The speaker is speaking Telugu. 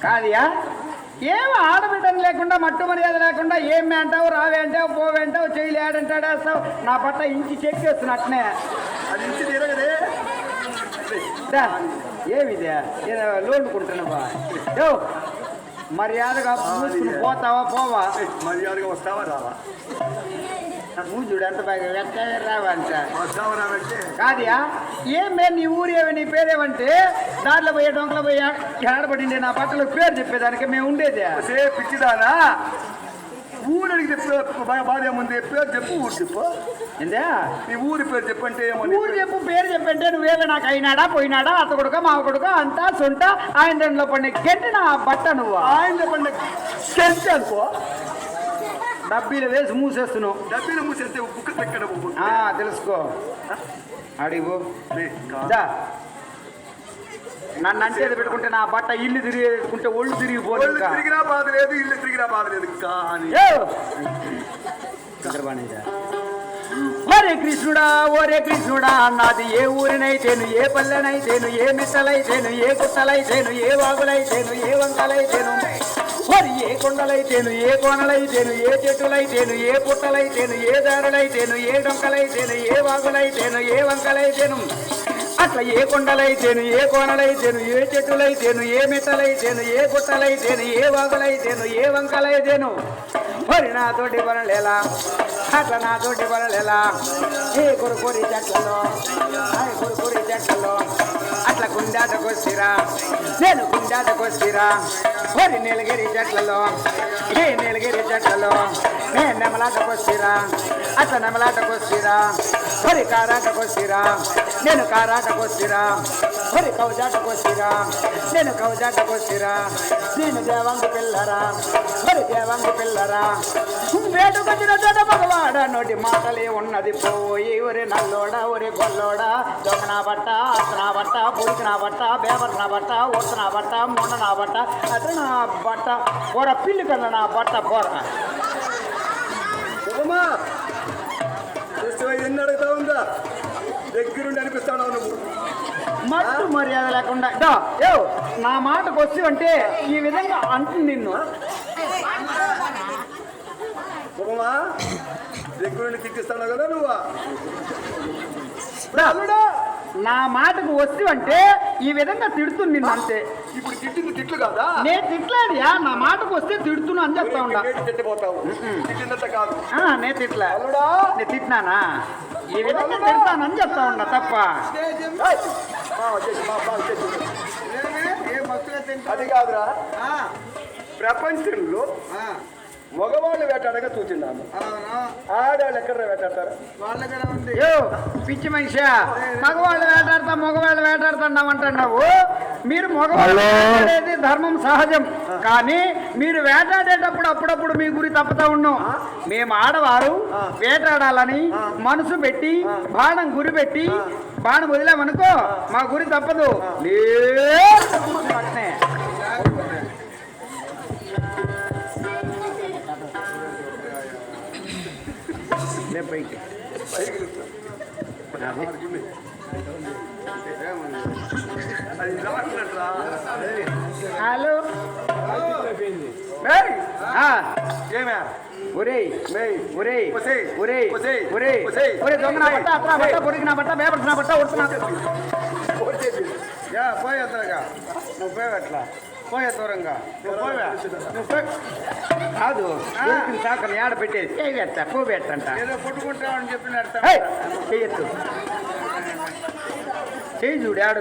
కాదియా ఏం ఆడబిడ్డని లేకుండా మట్టు మర్యాద లేకుండా ఏమి అంటావు రావే అంటావు పోవే అంటావు చెయ్యి లేడంటాడేస్తావు నా పట్ల ఇంచి చెక్కేస్తున్నట్నే అది ఇంచి తీరగదే ఏమిదే లోన్నుకుంటున్నావా మర్యాదగా మూసుకుని పోతావా పోవా మర్యాదగా వస్తావా రావా చూడు ఎంత బాగా రావా అంట వస్తావా రావంటే కాదియా ఏమే నీ ఊరేవి నీ పేరేవంటే దాంట్లో పోయే డొంకలో పోయి ఆడబడింది నా బట్టలు పేరు చెప్పేదానికి మేము ఉండేది పిచ్చిదానా ఊరు అడిగితే బాధ ఏముంది పేరు చెప్పు ఊరు చెప్పు ఏందా నీ ఊరి పేరు చెప్పంటే ఊరు చెప్పు పేరు చెప్పంటే నువ్వేగా నాకు అయినాడా పోయినాడా అత్త కొడుక మావ కొడుక అంతా సొంట ఆయన దాంట్లో పడిన గెంటి నా బట్ట నువ్వు ఆయన పడిన గెంటి అనుకో డబ్బీలు వేసి మూసేస్తున్నావు డబ్బీలు మూసేస్తే బుక్క ఎక్కడ తెలుసుకో అడిగు నన్ను అంటే పెట్టుకుంటే నా బట్ట ఇల్లు తిరిగేసుకుంటే ఒళ్ళు తిరిగిపోలేదు తిరిగినా బాధ లేదు ఇల్లు తిరిగినా బాధ లేదు కానీ ఒరే కృష్ణుడా ఓరే కృష్ణుడా నాది ఏ ఊరినైతేను ఏ పల్లెనైతేను ఏ మిట్టలైతేను ఏ గుట్టలైతేను ఏ వాగులైతేను ఏ వంకలైతేను మరి ఏ కొండలైతేను ఏ కోనలైతేను ఏ చెట్టులైతేను ఏ పుట్టలైతేను ఏ దారులైతేను ఏ డొంకలైతేను ఏ వాగులైతేను ఏ వంకలైతేను అట్లా ఏ కొండలైతేను ఏ కోనలైతేను ఏ చెట్టులైతేను ఏ మిట్టలైతేను ఏ గుట్టలైతేను ఏ వాగులైతేను ఏ వంకలైతేను మరి నాతోటి పనులేలా అట్లా నాతోటి పనులేలా ఏ కొరుకోరి చెట్లలో కొరుకోరి చెట్లలో అట్లా గుండాటకొచ్చిరా నేను గుండాటకొచ్చిరా మరి నీలగిరి చెట్లలో ఏ నీలగిరి చెట్లలో నేను నెమలాటకొచ్చిరా అట్లా నెమలాటకొచ్చిరా మరి కారాటకొచ్చిరా నేను కారాటకొచ్చిరా మరి కౌజాటకొచ్చిరా నేను కౌజాటకొచ్చిరా నేను దేవంగు పిల్లరా మరి దేవంగు పిల్లరా వేటుకొచ్చిన చోట మగవాడ నోటి మాటలే ఉన్నది పోయి ఒరే నల్లోడా ఒరే గొల్లోడా దొంగనా బట్ట అతనా బట్ట పుడికినా బట్ట బేబర్నా బట్ట ఒత్తనా బట్ట మొండనా బట్ట అతను నా బట్ట పొర పిల్లి కన్నా నా బట్ట పొర ఎన్ని అడుగుతా ఉందా దగ్గరుండి అనిపిస్తాను నువ్వు మట్టు మర్యాద లేకుండా నా మాటకు వచ్చి అంటే ఈ విధంగా అంటుంది నిన్ను దగ్గరుండి తిట్టిస్తాను కదా నువ్వు నా మాటకు వస్తు అంటే ఈ విధంగా తిడుతుంది నిన్ను అంతే ఇప్పుడు తిట్టింది తిట్లు కదా నేను తిట్టలేదుయా నా మాటకు వస్తే తిడుతున్నా అని చెప్తా ఉన్నా తిట్టిపోతావు తిట్టినంత కాదు నేను తిట్లా నేను తిట్టినానా ఈ విధంగా తిడతానని చెప్తా ఉన్నా తప్ప అది కాదురా ప్రపంచంలో మగవాళ్ళు వేటాడగా చూసిండాను ఆడవాళ్ళు ఎక్కడ వేటాడతారు పిచ్చి మనిషా మగవాళ్ళు వేటాడతా మగవాళ్ళు వేటాడుతున్నావు మీరు మగవాళ్ళు వేటాడేది ధర్మం సహజం కానీ మీరు వేటాడేటప్పుడు అప్పుడప్పుడు మీ గురి తప్పుతా ఉన్నాం మేము ఆడవారు వేటాడాలని మనసు పెట్టి బాణం గురి పెట్టి బాణం వదిలామనుకో మా గురి తప్పదు అట్నే పైకి హలో దొంగనా బట్ట అత్రా బట్ట పొడిగిన బట్ట బేపడుతున్న బట్ట ఉడుతున్నా పోయేద్దరుగా నువ్వు పోయట్లా పోయే దూరంగా నువ్వు కాదు సాకని ఏడ పెట్టేది చేయచ్చా పోబెట్టంట ఏదో కొట్టుకుంటామని చెప్పినట్టు చెయ్యొచ్చు చెయ్యి చూడు ఏడు